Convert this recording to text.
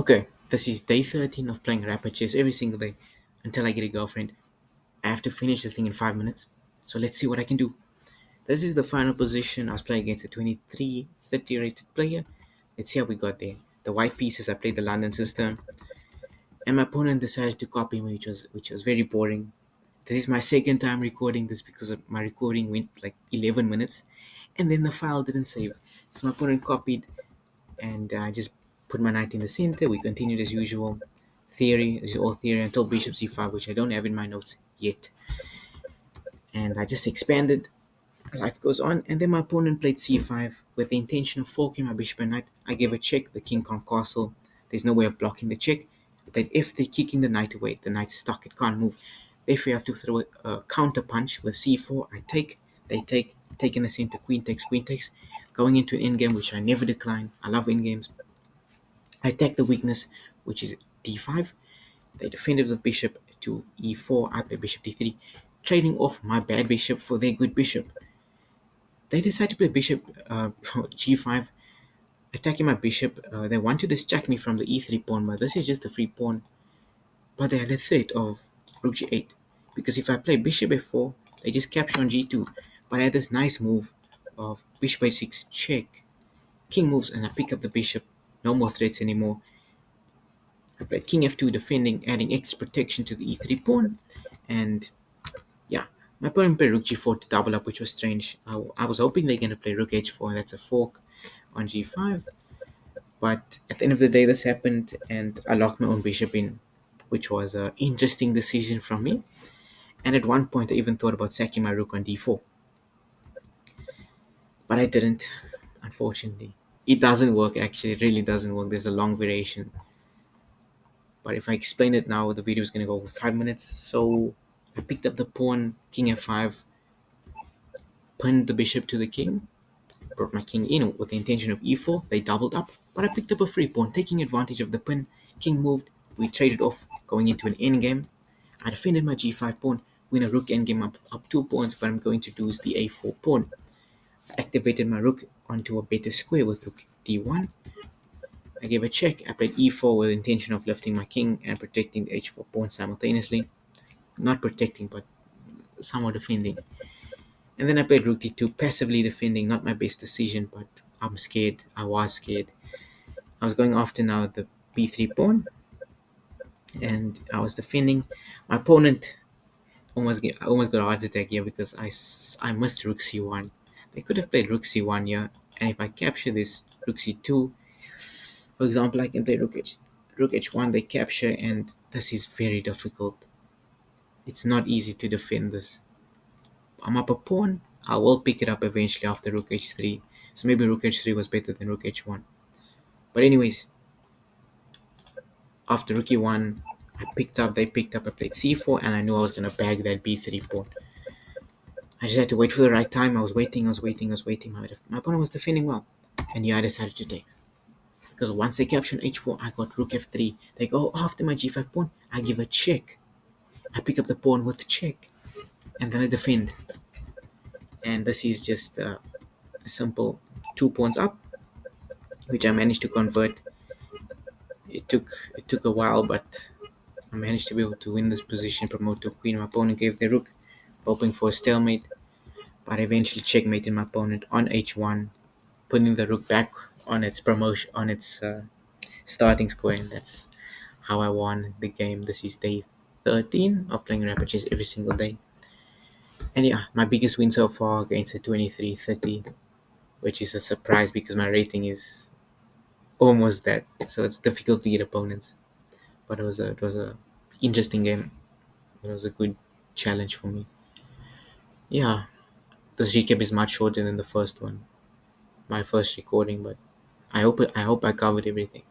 Okay, this is day 13 of playing rapid chess every single day until I get a girlfriend. I have to finish this thing in 5 minutes. So let's see what I can do. This is the final position. I was playing against a 23-30 rated player. Let's see how we got there. The white pieces, I played the London system, and my opponent decided to copy me, which was very boring. This is my second time recording this because my recording went like 11 minutes, and then the file didn't save. So my opponent copied, and I just put my knight in the center. We continued as usual. Theory is all theory until bishop c5, which I don't have in my notes yet. And I just expanded. Life goes on, and then my opponent played c5 with the intention of forking my bishop and knight. I gave a check. The king can't castle. There's no way of blocking the check. But if they're kicking the knight away, the knight's stuck. It can't move. Therefore, you have to throw a counter punch with c4. I take. They take. Take in the center. Queen takes. Queen takes. Going into an endgame, which I never decline. I love endgames. I attack the weakness, which is d5. They defended with bishop to e4. I play bishop d3, trading off my bad bishop for their good bishop. They decide to play bishop g5, attacking my bishop. They want to distract me from the e3 pawn, but this is just a free pawn. But they had a threat of rook g8, because if I play bishop f4, they just capture on g2. But I had this nice move of bishop h6 check. King moves and I pick up the bishop. No more threats anymore. I played king f2 defending, adding extra protection to the e3 pawn. And yeah, my opponent played rook g4 to double up, which was strange. I was hoping they're going to play rook h4, that's a fork on g5. But at the end of the day, this happened, and I locked my own bishop in, which was an interesting decision from me. And at one point, I even thought about sacking my rook on d4, but I didn't, unfortunately. It doesn't work, actually, it really doesn't work. There's a long variation. But if I explain it now, the video is going to go over 5 minutes. So I picked up the pawn, king f5, pinned the bishop to the king, brought my king in with the intention of e4. They doubled up, but I picked up a free pawn, taking advantage of the pin. King moved, we traded off, going into an endgame. I defended my g5 pawn, win a rook endgame up 2 pawns, but I'm going to lose the a4 pawn. I activated my rook onto a better square with rook d1. I gave a check. I played e4 with the intention of lifting my king and protecting the h4 pawn simultaneously. Not protecting, but somewhat defending. And then I played rook d2, passively defending. Not my best decision, but I'm scared. I was scared. I was going after now the b3 pawn, and I was defending. My opponent I almost got a heart attack here because I missed rook c1. They could have played rook c1 here, and if I capture this rook c2, for example, I can play rook h1. They capture, and this is very difficult. It's not easy to defend this. I'm up a pawn. I will pick it up eventually after rook h3. So maybe rook h3 was better than rook h1. But anyways, after rook e1, they picked up, I played c4, and I knew I was going to bag that b3 pawn. I just had to wait for the right time. I was waiting. My opponent was defending well. And yeah, I decided to take. Because once they capture h4, I got rook f3. They go after my g5 pawn. I give a check. I pick up the pawn with check. And then I defend. And this is just a simple 2 pawns up, which I managed to convert. It took a while, but I managed to be able to win this position, promote to a queen. My opponent gave the rook, hoping for a stalemate, but I eventually checkmated my opponent on h1, putting the rook back on its promotion on its starting square, and that's how I won the game. This is day 13 of playing rapid chess every single day, and yeah, my biggest win so far against a 23-30, which is a surprise because my rating is almost that, so it's difficult to get opponents. But it was a interesting game. It was a good challenge for me. Yeah, this recap is much shorter than the first one, my first recording, but I hope I covered everything.